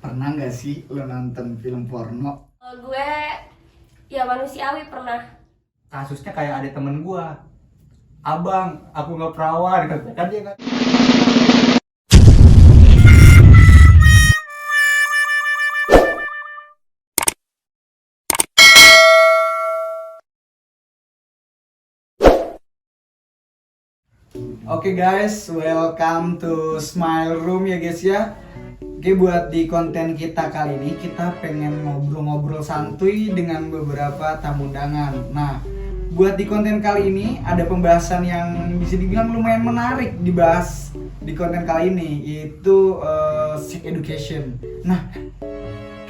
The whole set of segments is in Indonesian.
Pernah nggak sih lo nonton film porno? Gue ya manusiawi pernah. Kasusnya kayak ada temen gua, abang aku nggak perawan kan dia kan. Oke guys, welcome to Smile Room ya guys ya. Oke, buat di konten kita kali ini kita pengen ngobrol-ngobrol santuy dengan beberapa tamu undangan. Nah, buat di konten kali ini ada pembahasan yang bisa dibilang lumayan menarik dibahas di konten kali ini, yaitu sex education. Nah,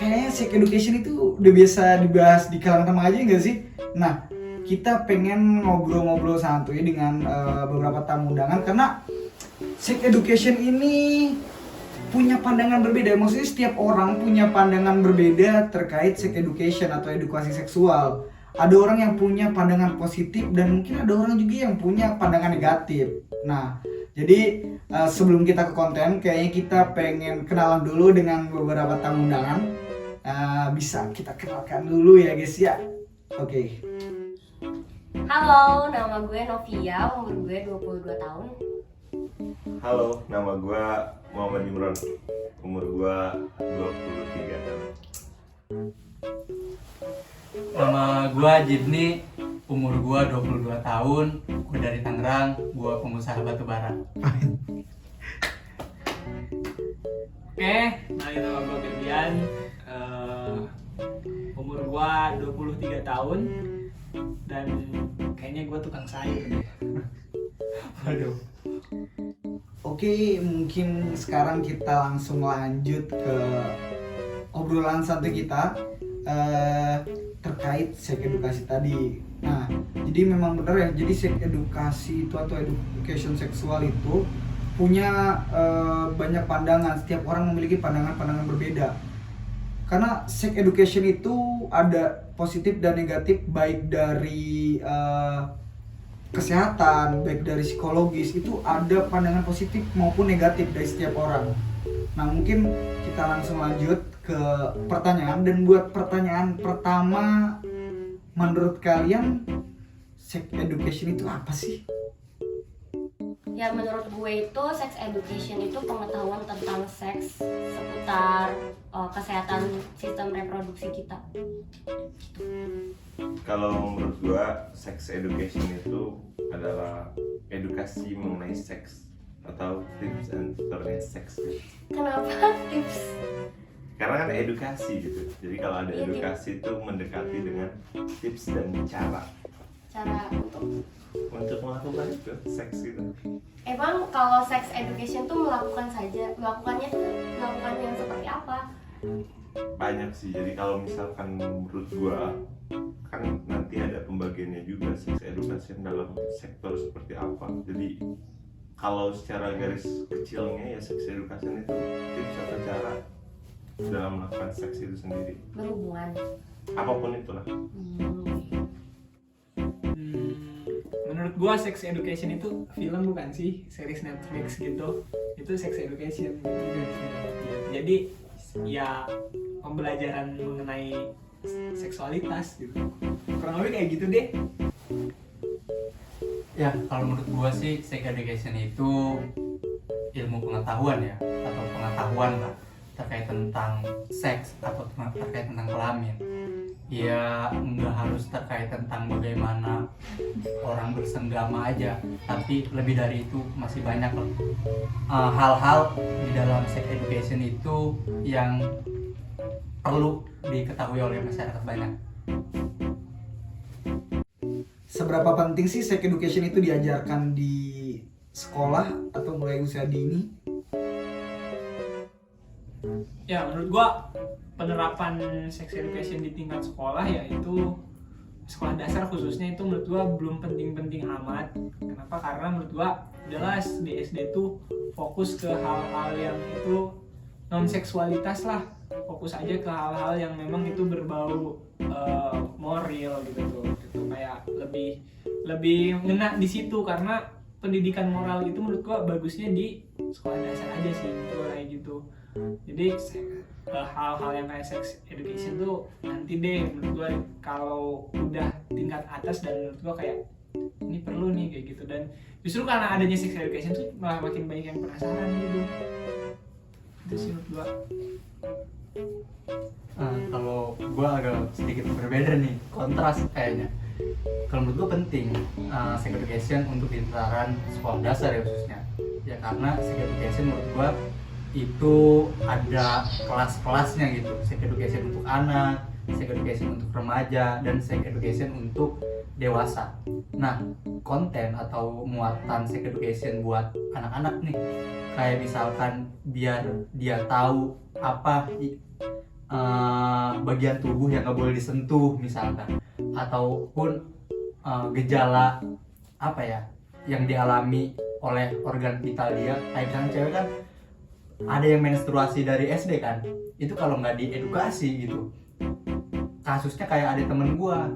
kayaknya sex education itu udah biasa dibahas di kalangan remaja nggak sih? Nah, kita pengen ngobrol-ngobrol santuy dengan beberapa tamu undangan karena sex education ini punya pandangan berbeda. Maksudnya setiap orang punya pandangan berbeda terkait sex education atau edukasi seksual. Ada orang yang punya pandangan positif dan mungkin ada orang juga yang punya pandangan negatif. Nah, jadi sebelum kita ke konten, kayaknya kita pengen kenalan dulu dengan beberapa tamu undangan. Bisa kita kenalkan dulu ya guys ya. Oke. Halo, nama gue Novia, umur gue 22 tahun. Halo, nama gue Muhammad Imran, umur gue 23 tahun. Nama gua Jibni, umur gua 22 tahun, gua dari Tangerang, gua pengusaha batubara. Oke, nama gue Ferdian, umur gue 23 tahun, dan kayaknya gue tukang sayur deh. Waduh. Oke, mungkin sekarang kita langsung lanjut ke obrolan santai kita terkait sex edukasi tadi. Nah, jadi memang benar ya, jadi sex edukasi itu atau education seksual itu punya banyak pandangan. Setiap orang memiliki pandangan-pandangan berbeda. Karena sex education itu ada positif dan negatif, baik dari kesehatan, baik dari psikologis, itu ada pandangan positif maupun negatif dari setiap orang. Nah, mungkin kita langsung lanjut ke pertanyaan. Dan buat pertanyaan pertama, menurut kalian sex education itu apa sih? Ya menurut gue itu sex education itu pengetahuan tentang seks seputar kesehatan sistem reproduksi kita. Kalau menurut gue, sex education itu adalah edukasi mengenai seks atau tips and tutorial seks gitu. Kenapa tips? Karena kan edukasi gitu. Jadi kalau ada edukasi itu mendekati dengan tips dan cara untuk melakukan itu seks gitu. Emang kalau sex education tuh melakukannya tuh melakukan yang seperti apa? Banyak sih. Jadi kalau misalkan menurut gua kan nanti ada pembagiannya juga sex education dalam sektor seperti apa. Jadi kalau secara garis kecilnya ya sex education itu tips atau cara dalam melakukan seks itu sendiri. Berhubungan. Apapun itulah. Menurut gue sex education itu film bukan sih, series Netflix gitu. Itu sex education gitu. Jadi ya pembelajaran mengenai seksualitas gitu. Kurang lebih kayak gitu deh. Ya, kalau menurut gua sih sex education itu ilmu pengetahuan ya, atau pengetahuan lah terkait tentang seks atau terkait tentang kelamin. Ya nggak harus terkait tentang bagaimana orang bersenggama aja, tapi lebih dari itu masih banyak hal-hal di dalam sex education itu yang perlu diketahui oleh masyarakat banyak. Seberapa penting sih sex education itu diajarkan di sekolah atau mulai usia dini? Ya menurut gua penerapan sex education di tingkat sekolah yaitu sekolah dasar khususnya itu menurut gua belum penting-penting amat. Kenapa? Karena menurut gua jelas di SD tuh fokus ke hal-hal yang itu non seksualitas lah, fokus aja ke hal-hal yang memang itu berbau moral gitu tuh, gitu. Kayak lebih ngena di situ karena pendidikan moral itu menurut gua bagusnya di sekolah dasar aja sih, menurut gua kayak gitu. Jadi hal-hal yang kayak sex education tuh nanti deh menurut gue kalau udah tingkat atas, dan menurut gue kayak ini perlu nih kayak gitu. Dan justru karena adanya sex education tuh malah makin banyak yang penasaran gitu. Itu sih menurut gue. Kalau gue agak sedikit berbeda nih, kontras kayaknya. Kalau menurut gue penting sex education untuk di tataran sekolah dasar ya khususnya. Ya karena sex education menurut gue itu ada kelas-kelasnya gitu. Sex education untuk anak, sex education untuk remaja, dan sex education untuk dewasa. Nah, konten atau muatan sex education buat anak-anak nih, kayak misalkan biar dia tahu apa bagian tubuh yang nggak boleh disentuh misalkan, ataupun gejala apa ya yang dialami oleh organ vital dia. Kayak misalkan cewek kan ada yang menstruasi dari SD kan, itu kalau nggak diedukasi gitu, kasusnya kayak ada temen gua,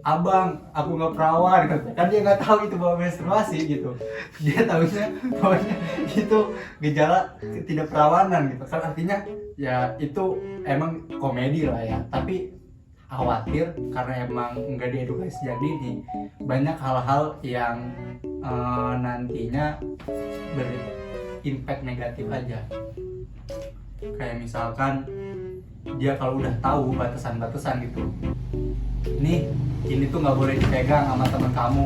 abang aku nggak perawan kan, dia nggak tahu itu bahwa menstruasi gitu, dia tahunya bahwanya itu gejala tidak perawanan gitu kan. Artinya ya itu emang komedi lah ya, tapi khawatir karena emang nggak diedukasi sejak dini, banyak hal-hal yang nantinya berimpact negatif aja. Kayak misalkan dia kalau udah tahu batasan-batasan gitu, nih ini tuh nggak boleh dipegang sama teman kamu,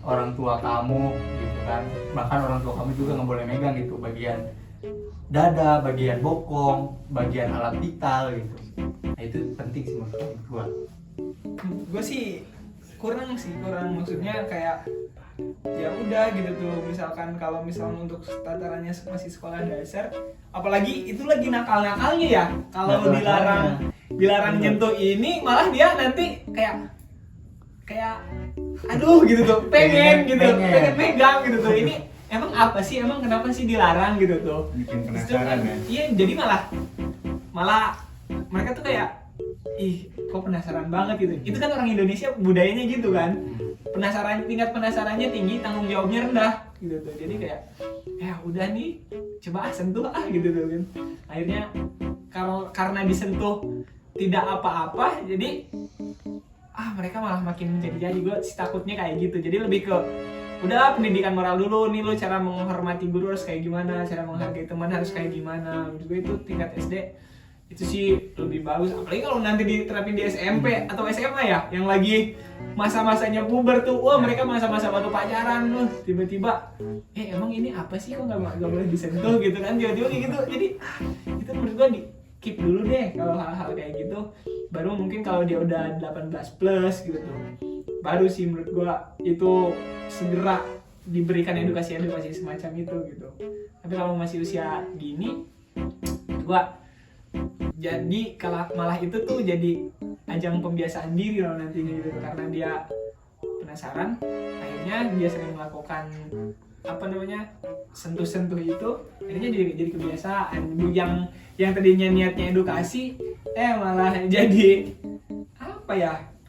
orang tua kamu gitu kan, bahkan orang tua kamu juga nggak boleh megang gitu bagian dada, bagian bokong, bagian alat vital gitu. Nah itu penting sih menurut gua. Gue sih kurang maksudnya kayak ya udah gitu tuh, misalkan kalau misalnya untuk tatarannya masih sekolah dasar, apalagi itu lagi nakal-nakalnya ya, kalau dilarang nyentuh ini malah dia nanti kayak aduh gitu tuh, pengen pegang gitu tuh. Ini emang apa sih, emang kenapa sih dilarang gitu tuh? Bikin penasaran ya. Iya, jadi malah mereka tuh kayak ih kok penasaran banget gitu. Itu kan orang Indonesia budayanya gitu kan. Tingkat penasarannya tinggi, tanggung jawabnya rendah gitu tuh. Jadi kayak ya udah nih, coba sentuh gitu tuh kan. Akhirnya karena disentuh tidak apa-apa, jadi mereka malah makin menjadi-jadi. Gue sih takutnya kayak gitu. Jadi lebih ke udah pendidikan moral dulu nih, lo cara menghormati guru harus kayak gimana, cara menghargai teman harus kayak gimana. Menurut gue itu tingkat SD itu sih lebih bagus. Apalagi kalau nanti diterapin di SMP atau SMA ya, yang lagi masa-masanya puber tuh, wah mereka masa-masa baru pacaran loh, tiba-tiba emang ini apa sih, kok nggak boleh disentuh gitu kan, tiba-tiba kayak gitu. Jadi itu menurut gue di keep dulu deh kalau hal-hal kayak gitu. Baru mungkin kalau dia udah 18 plus gitu tuh, baru sih menurut gue itu segera diberikan edukasi semacam itu gitu. Tapi kalau masih usia gini, gue jadi kalau malah itu tuh jadi ajang pembiasaan diri loh nantinya gitu, karena dia penasaran, akhirnya dia sering melakukan sentuh-sentuh itu, akhirnya jadi kebiasaan. Yang tadinya niatnya edukasi malah jadi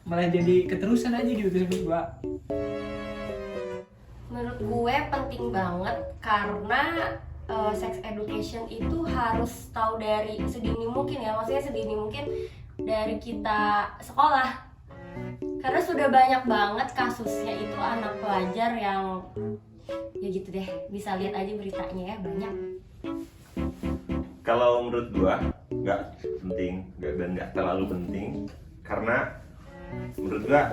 malah jadi keterusan aja gitu menurut gua. Menurut gue penting banget karena sex education itu harus tahu dari sedini mungkin ya, maksudnya sedini mungkin dari kita sekolah, karena sudah banyak banget kasusnya itu anak pelajar yang ya gitu deh, bisa lihat aja beritanya ya, banyak. Kalau menurut gua nggak penting dan nggak terlalu penting, karena menurut gua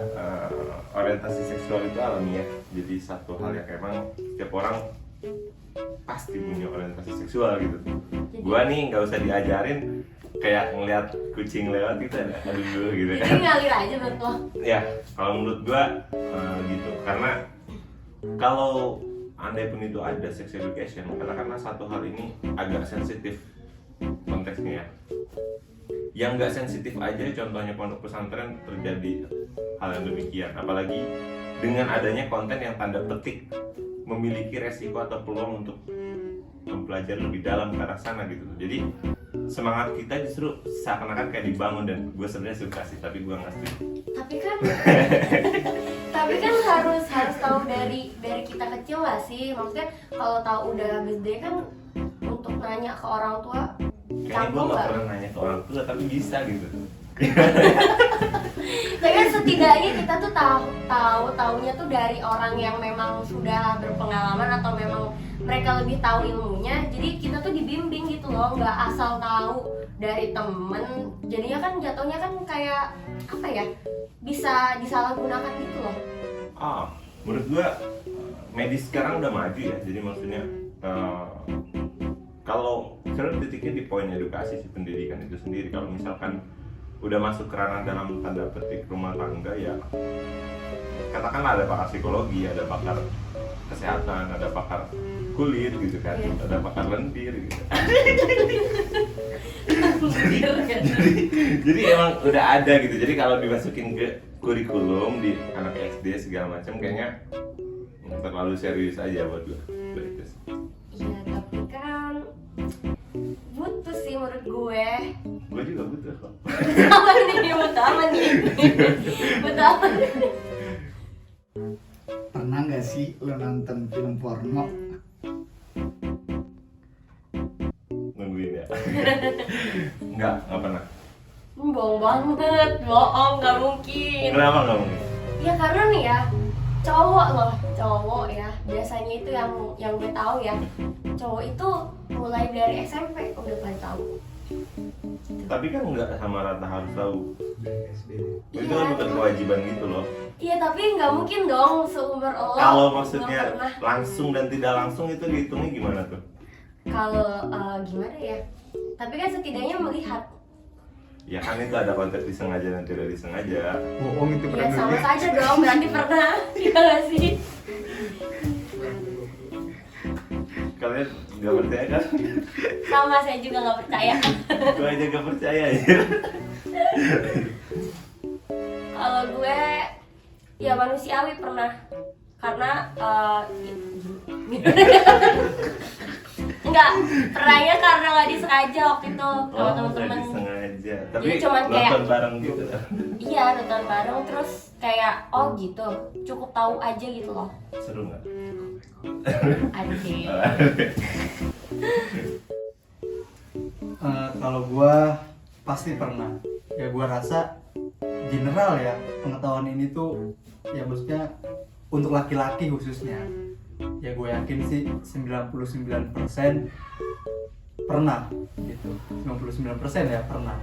orientasi seksual itu alamiah. Jadi satu hal yang emang setiap orang pasti punya orientasi seksual gitu. Gua nih nggak usah diajarin, kayak ngeliat kucing lewat gitu aduh gitu kan. Jadi ngalir aja menurut lo? Ya, kalau menurut gua gitu. Karena kalau andai pun itu ada sex education, karena satu hal ini agak sensitif konteksnya ya. Yang nggak sensitif aja, contohnya pondok pesantren terjadi hal yang demikian. Apalagi dengan adanya konten yang tanda petik memiliki resiko atau peluang untuk mempelajari lebih dalam ke arah sana gitu. Jadi semangat kita justru seakan-akan kayak dibangun, dan gue sebenarnya suka sih, tapi gue nggak setuju. Tapi kan harus tahu dari kita kecil lah sih. Maksudnya kalau tahu udah habis deh kan, untuk nanya ke orang tua, Kayaknya gue canggung nggak nggak? pernah nanya ke orang tua tapi bisa gitu. Tapi kan setidaknya kita tuh taunya tuh dari orang yang memang sudah berpengalaman atau memang mereka lebih tahu ilmunya. Jadi kita tuh dibimbing gitu loh, nggak asal tahu dari temen. Jadinya kan jatuhnya kan kayak apa ya? Bisa disalahgunakan gitu loh. Menurut gua medis sekarang udah maju ya, jadi maksudnya kalau sebenarnya titiknya di poin edukasi sih, pendidikan itu sendiri. Kalau misalkan udah masuk ke ranah dalam tanda petik rumah tangga ya, katakanlah ada pakar psikologi, ada pakar kesehatan, ada pakar kulit gitu kan, ada pakar lendir gitu. jadi emang udah ada gitu. Jadi kalau dimasukin ke kurikulum di anak SD segala macam kayaknya terlalu serius aja buat gue. Iya, tapi kan butuh sih menurut gue. Gue juga butuh kok. Butuh apa nih? Butuh apa nih? Pernah nggak sih lo nonton film porno? Nungguin ya. Nggak pernah. Bohong banget, bohong, nggak mungkin. Kenapa nggak mungkin? Ya karena nih ya, cowok ya, biasanya itu yang gue tahu ya, cowok itu mulai dari SMP udah pada tahu. Tapi kan nggak sama rata harus tahu. Itu Iya, kan bukan cuma- kewajiban gitu loh. Iya tapi nggak mungkin dong seumur lo. Kalau nggak maksudnya pernah. langsung dan tidak langsung itu dihitungnya gimana tuh? Kalau gimana ya? Tapi kan setidaknya melihat. Ya kan itu ada konteks disengaja dan tidak disengaja. Bohong itu Ya pernah sama dulu. saja dong, berarti pernah. Iya nggak sih? Kalian nggak percaya kan? Sama, saya juga nggak percaya. Gue aja nggak percaya ya. Kalau gue ya manusiawi pernah, karena enggak, pernahnya karena nggak disengaja waktu itu sama Oh, teman-teman. nggak disengaja. Tapi Jadi cuman kayak- nonton bareng gitu. Iya, nonton bareng terus kayak oh gitu, cukup tahu aja gitu loh. Seru nggak? Anjir. Kalau gua pasti pernah. Ya gua rasa general ya pengetahuan ini tuh ya maksudnya untuk laki-laki khususnya. Ya gue yakin sih 99% pernah gitu. 99% ya pernah.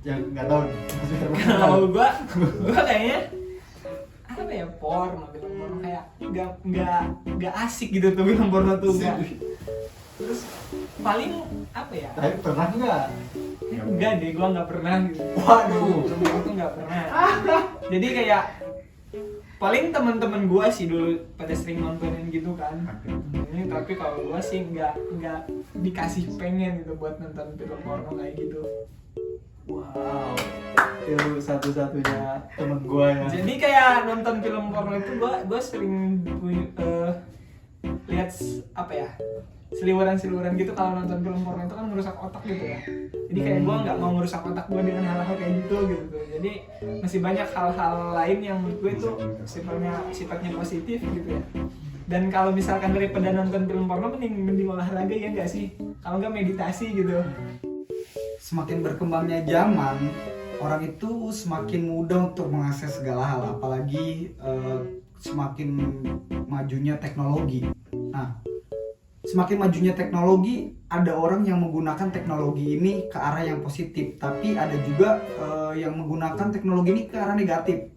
Ya nggak tahu nih. maksudnya pernah. Kalau gua kayaknya apa ya, film porno kayak nggak asik gitu tuh film porno tuh nggak. Terus paling apa ya? Tapi pernah nggak? Enggak deh, gua nggak pernah gitu. Waduh. Film tuh nggak pernah. Jadi kayak paling teman-teman gua sih dulu pada sering nontonin gitu kan. Ini tapi kalau gua sih nggak dikasih pengen gitu buat nonton film porno kayak gitu. Wow. Itu satu-satunya temen gua ya. Jadi kayak nonton film porno itu gua sering lihat apa ya, seliweran gitu. Kalau nonton film porno itu kan merusak otak gitu ya. Jadi kayak gua nggak mau merusak otak gua dengan hal-hal kayak gitu. Jadi masih banyak hal-hal lain yang menurut gue itu sifatnya positif gitu ya. Dan kalau misalkan daripada nonton film porno mending olahraga ya nggak sih? Kalau nggak meditasi gitu. Semakin berkembangnya zaman, orang itu semakin mudah untuk mengakses segala hal, apalagi semakin majunya teknologi. Nah, semakin majunya teknologi, ada orang yang menggunakan teknologi ini ke arah yang positif, tapi ada juga yang menggunakan teknologi ini ke arah negatif,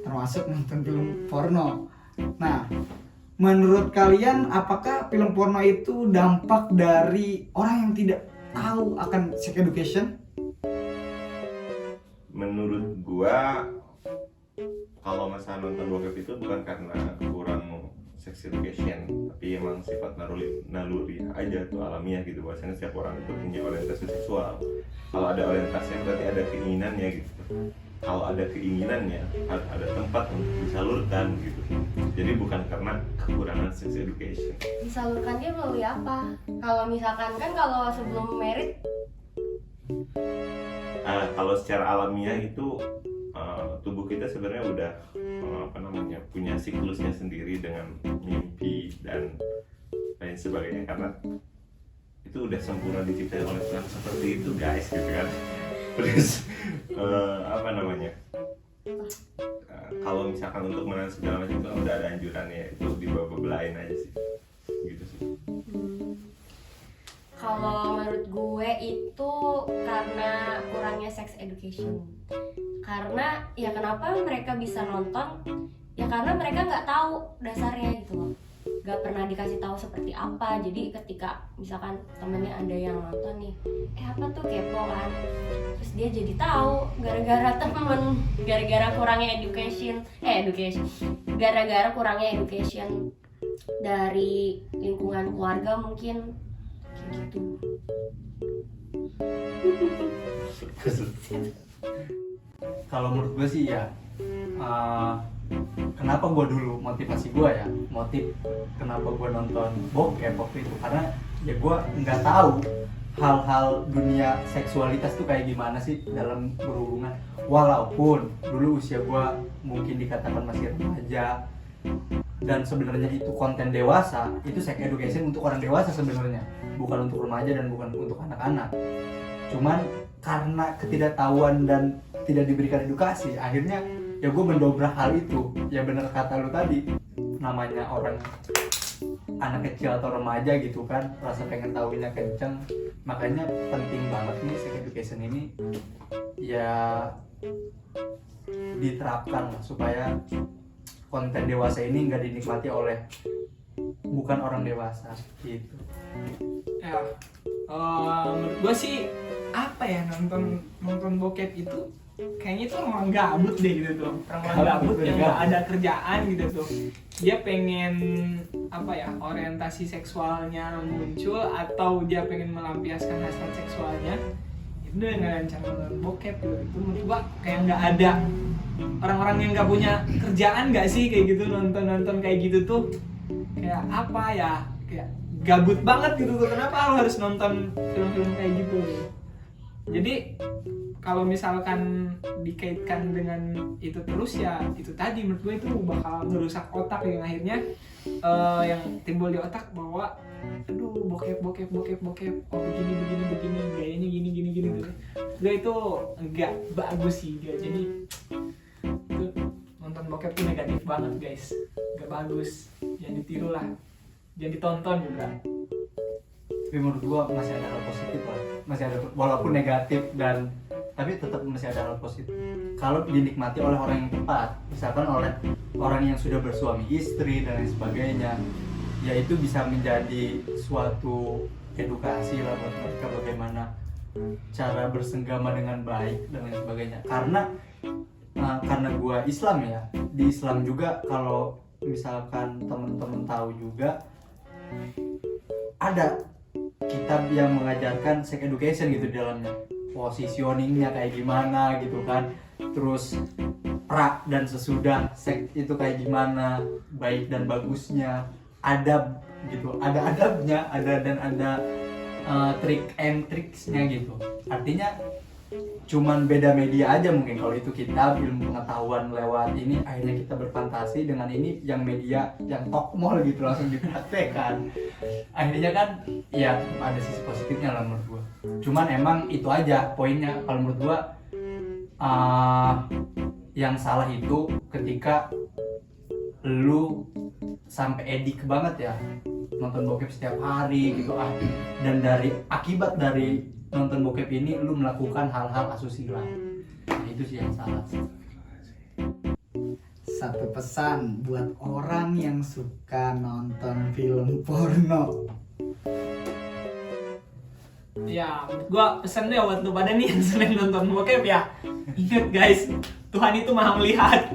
termasuk nonton film porno. Nah, menurut kalian apakah film porno itu dampak dari orang yang tidak tahu akan sex education? Menurut gua kalau masalah nonton bokep itu bukan karena kurang sex education, tapi emang sifat naluri aja tuh, alamiah gitu. Bahwasanya setiap orang itu punya orientasi seksual. Kalau ada orientasinya berarti ada keinginannya gitu. Kalau ada keinginannya harus ada tempat untuk disalurkan gitu. Jadi bukan karena kekurangan sex education. Disalurkannya melalui apa? Kalau misalkan kan kalau sebelum merit Kalau secara alamiah itu tubuh kita sebenarnya udah punya siklusnya sendiri dengan mimpi dan lain sebagainya, karena itu udah sempurna diciptakan oleh Tuhan seperti itu guys gitu kan. Terus apa namanya, kalau misalkan untuk menahan segala macam itu udah ada anjurannya, itu dibelain aja sih gitu sih. Kalau menurut gue itu karena kurangnya sex education. Karena ya kenapa mereka bisa nonton? Ya karena mereka nggak tahu dasarnya gitu loh. Nggak pernah dikasih tahu seperti apa. Jadi ketika misalkan temennya ada yang nonton nih, apa tuh kepo kan? Terus dia jadi tahu gara-gara temen, gara-gara kurangnya education, gara-gara kurangnya education dari lingkungan keluarga mungkin. Gitu. Kalau menurut gue sih ya, kenapa gue dulu, motivasi gue ya, motif kenapa gue nonton bokep waktu itu, karena ya gue nggak tahu hal-hal dunia seksualitas tuh kayak gimana sih dalam berhubungan. Walaupun dulu usia gue mungkin dikatakan masih remaja, dan sebenarnya itu konten dewasa, itu sex education untuk orang dewasa sebenarnya, bukan untuk remaja dan bukan untuk anak-anak. Cuman karena ketidaktahuan dan tidak diberikan edukasi, akhirnya ya gue mendobrak hal itu. Ya bener kata lu tadi, namanya orang anak kecil atau remaja gitu kan, rasa pengen tahunya kenceng. Makanya penting banget nih sex education ini ya diterapkan lah, supaya konten dewasa ini nggak dinikmati oleh bukan orang dewasa gitu. Ya, menurut gue sih apa ya, nonton bokep itu kayaknya itu orang gabut deh gitu tuh, orang gabut yang nggak ada kerjaan gitu tuh. Dia pengen apa ya, orientasi seksualnya muncul atau dia pengen melampiaskan hasrat seksualnya itu dengan cara nonton bokep gitu. Itu menurut gua kayak nggak ada orang-orang yang nggak punya kerjaan nggak sih kayak gitu, nonton kayak gitu tuh kayak apa ya, kayak gabut banget gitu tuh. Kenapa lo harus nonton film-film kayak gitu? Jadi kalau misalkan dikaitkan dengan itu terus ya itu tadi menurut gue itu bakal merusak otak, yang akhirnya yang timbul di otak bahwa aduh bokep oh begini gayanya gini gitu. Gue itu enggak bagus sih dia. Jadi itu nonton bokep itu negatif banget guys, enggak bagus, jangan ditiru lah, jangan ditonton juga. Tapi menurut gua masih ada hal positif lah, masih ada, walaupun negatif dan tapi tetap masih ada hal positif kalau dinikmati oleh orang yang tepat. Misalkan oleh orang yang sudah bersuami istri dan lain sebagainya, ya itu bisa menjadi suatu edukasi lah buat mereka bagaimana cara bersenggama dengan baik dan lain sebagainya. Karena gua Islam ya, di Islam juga kalau misalkan teman-teman tahu juga ada kitab yang mengajarkan sex education gitu di dalamnya, positioningnya kayak gimana gitu kan, terus pra dan sesudah seks itu kayak gimana, baik dan bagusnya, adab gitu, ada adabnya, ada trik and tricksnya gitu. Artinya cuman beda media aja mungkin. Kalau itu kitab ilmu pengetahuan lewat ini, akhirnya kita berfantasi dengan ini yang media yang tokmol gitu langsung dipraktekkan. Akhirnya kan ya ada sisi positifnya lah menurut gua. Cuman emang itu aja poinnya kalau menurut gua, yang salah itu ketika lu sampai edik banget ya nonton bokep setiap hari gitu, dan akibat dari nonton bokep ini lu melakukan hal-hal asusila. Nah, itu sih yang salah. Satu pesan buat orang yang suka nonton film porno. Ya, menurut gua pesan deh buat lu pada nih yang sering nonton bokep ya. Ingat guys, Tuhan itu maha melihat.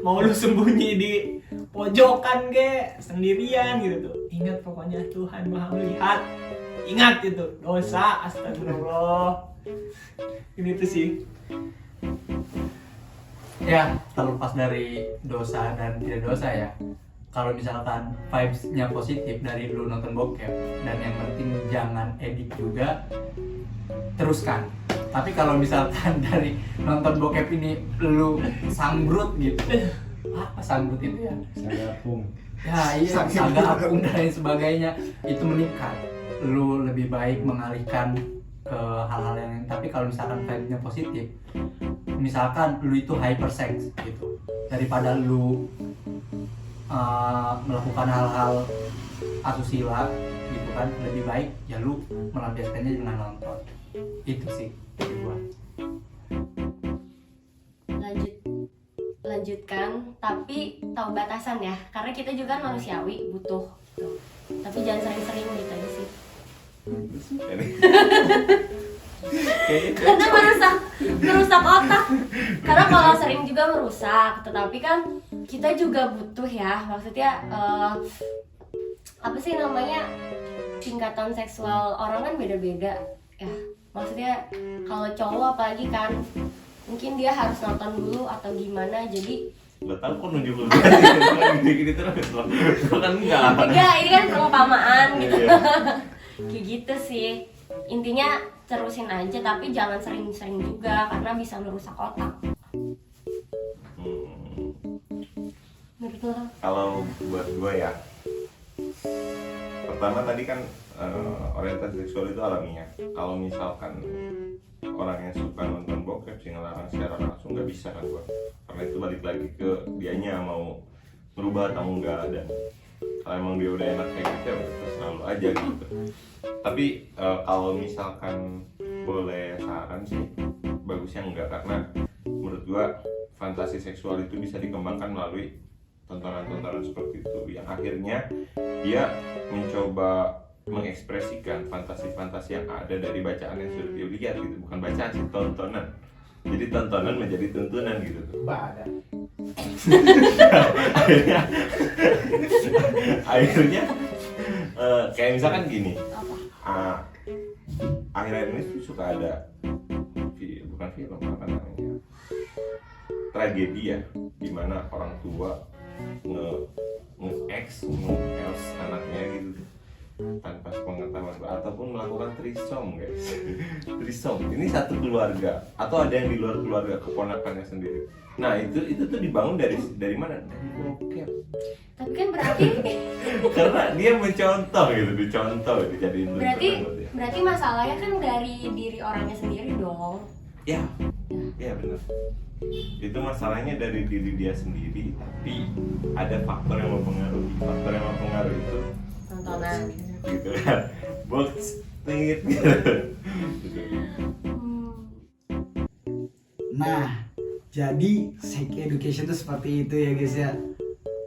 Mau lu sembunyi di pojokan ke sendirian gitu tuh, ingat pokoknya Tuhan maha melihat. Ingat itu dosa, astagfirullah. Ini tuh sih. Ya, terlepas dari dosa dan tidak dosa ya, kalau misalkan vibes-nya positif dari lu nonton bokep, dan yang penting jangan edit juga, teruskan. Tapi kalau misalkan dari nonton bokep ini lu sambrut gitu, apa sambrut itu ya? Saya pun Ya iya, agak apung dan lain sebagainya, itu meningkat. lu lebih baik mengalihkan ke hal-hal yang lain. Tapi kalau misalkan vibe-nya positif, misalkan lu itu hypersex gitu, daripada lu melakukan hal-hal asusila gitu kan, lebih baik ya lu melampiaskannya dengan nonton. Itu sih dari gua. Lanjutkan, tapi tahu batasan ya, karena kita juga kan manusiawi, butuh gitu. Tapi jangan sering-sering gitu aja sih. Karena merusak otak. Karena kalau sering juga merusak, tetapi kan kita juga butuh ya, maksudnya apa sih namanya, tingkatan seksual orang kan beda-beda ya. Maksudnya kalau cowok apalagi kan mungkin dia harus nonton dulu atau gimana, jadi Gak tau kok nunjuk lu gini terus lo kan enggak. enggak, ini kan perumpamaan gitu. Iya. Kayak gitu sih, intinya terusin aja tapi jangan sering-sering juga karena bisa merusak otak. Menurut lo? Kalau buat gue ya, pertama tadi kan orientasi seksual itu alamiah. Kalau misalkan orang yang suka nonton bokep sih ngelarang secara langsung nggak bisa kan gua, karena itu balik lagi ke dianya mau merubah atau enggak, dan kalau emang dia udah enak kayak gitu ya udah terserah lu aja gitu. Tapi kalau misalkan boleh saran sih bagusnya enggak, karena menurut gua fantasi seksual itu bisa dikembangkan melalui tontonan-tontonan seperti itu yang akhirnya dia mencoba mengekspresikan fantasi-fantasi yang ada dari bacaan yang sudah dia lihat gitu, bukan bacaan sih, tontonan. Jadi tontonan menjadi tuntunan gitu tuh. akhirnya kayak misalkan gini, akhir-akhir ini tuh suka ada bukan film apa namanya, tragedi ya, dimana orang tua nge-ex anaknya gitu tanpa pengetahuan ataupun melakukan trisom guys. Trisom ini satu keluarga atau ada yang di luar keluarga, keponakannya sendiri. Nah itu tuh dibangun dari mana? Dari bokep. Tapi kan berarti Karena dia mencontoh gitu, dicontoh, dijadiin berarti masalahnya kan dari diri orangnya sendiri dong. ya benar. Itu masalahnya dari diri dia sendiri, tapi ada faktor yang mempengaruhi. Faktor yang mempengaruhi itu Tontonan. gitu kan, box tit gitu. Nah, jadi sex education itu seperti itu ya guys ya.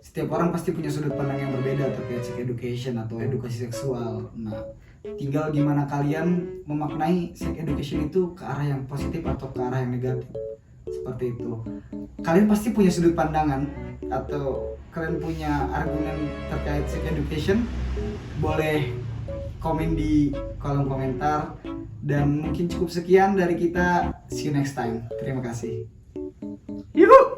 Setiap orang pasti punya sudut pandang yang berbeda terkait sex education atau edukasi seksual. Nah, tinggal gimana kalian memaknai sex education itu ke arah yang positif atau ke arah yang negatif. Seperti itu. Kalian pasti punya sudut pandangan atau kalian punya argumen terkait sex education. Boleh komen di kolom komentar. Dan mungkin cukup sekian dari kita. See you next time. Terima kasih. Yuhu!